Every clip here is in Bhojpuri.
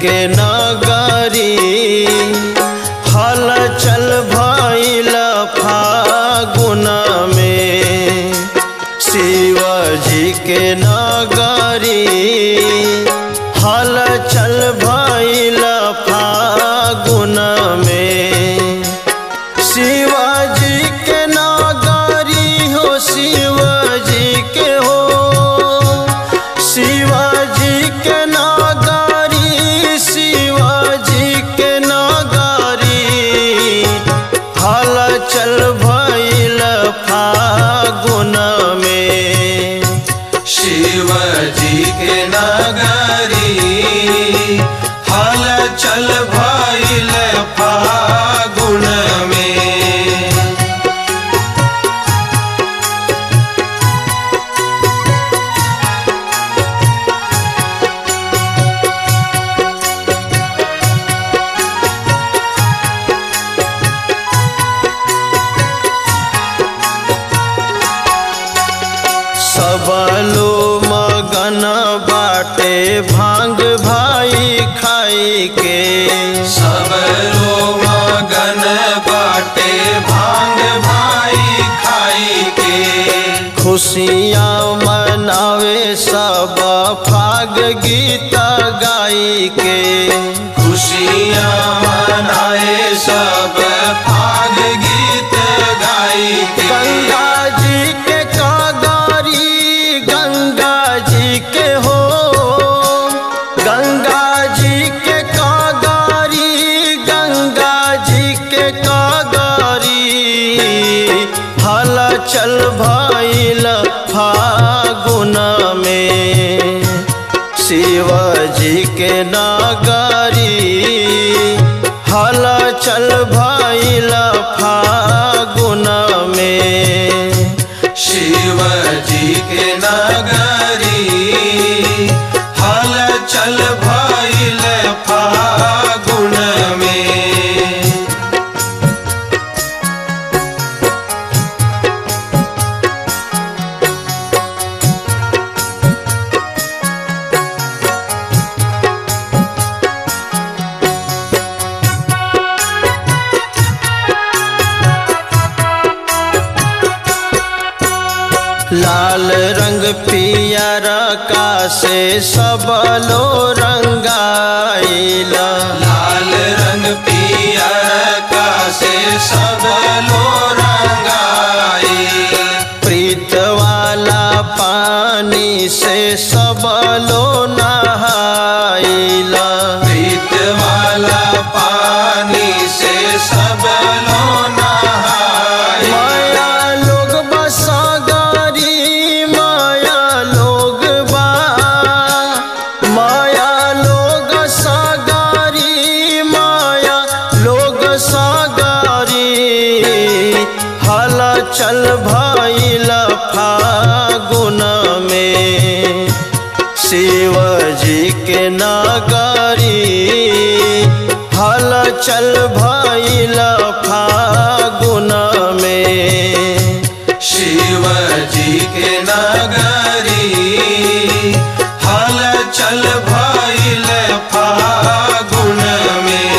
के नगरी हलचल भइल फागुन में। शिव जी के नगरी हलचल भइल फागुन में। शिव जी के नगरी हो शिव जी के हो शिव जी के नगरी शिव जी के नगरी हलचल भइल फागुन में। शिव जी के नगरी हलचल भइल फागुन में। सबलो मगन बाटे भांग भाई खाई के। सब लोग मगन बाटे भांग भाई खाई के। खुशियाँ मनावे सब फाग गीत गाई के। खुशियाँ मनाए सब फाग गीत गाई के। गंगा जी के कागारी गंगा जी के हो गंगा जी के कागारी गंगा जी के कागारी हलचल भइल फागुन में। शिव जी के नगरी हलचल भइल फागुन में। शिव जी के नगरी हलचल भइल फागुन में। लाल रंग पियर का से सबलो रंगाइल। लाल रंग पियर का से सब लोग रंगाई। प्रीत वाला पानी से सबलो नहाइल। प्रीत वाला पानी से सब लोग नहाई। माया लोग बसागारी माया लोग बा माया लोग सागारी माया लोग सागारी हलचल भइल फागुन में। शिव जी के नगरी हलचल भइल फागुन में। शिव जी के नगरी हलचल भइल फागुन में।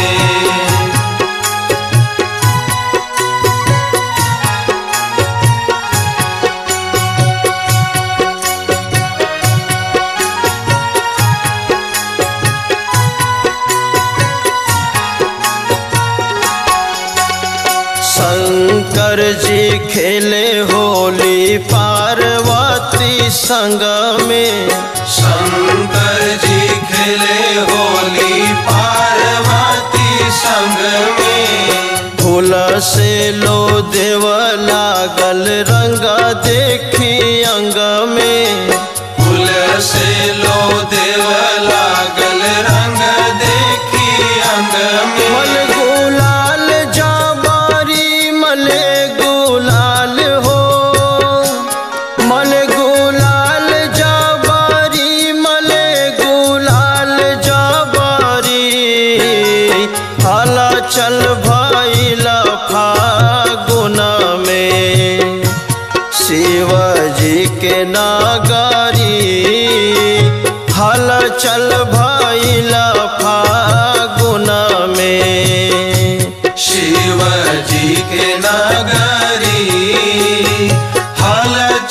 शंकर जी खेले होली पार्वती संग में। शंकर जी खेले होली पार्वती संग में। फूल से लो देव लागल रंग देखी अंग में। फूल से लो देव लागल रंग देखी अंग में। मल गुलाल जाबारी मले गुलाल हो मल गुलाल जाबारी मले गुलाल जाबारी हलचल भइल फागुन में। शिव जी के नगरी हलचल भइल फागुन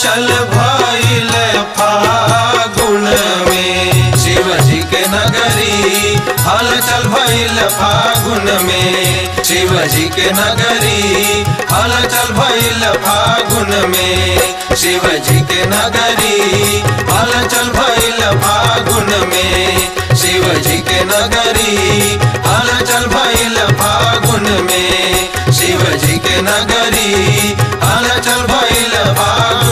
चल भइल फागुन में। शिव जी के नगरी हलचल भइल फागुन में। शिव जी के नगरी हलचल भइल फागुन में। शिव जी के नगरी हलचल भइल फागुन में। शिव जी के नगरी हलचल भइल फागुन में। शिव जी के नगरी हलचल भइल फागुन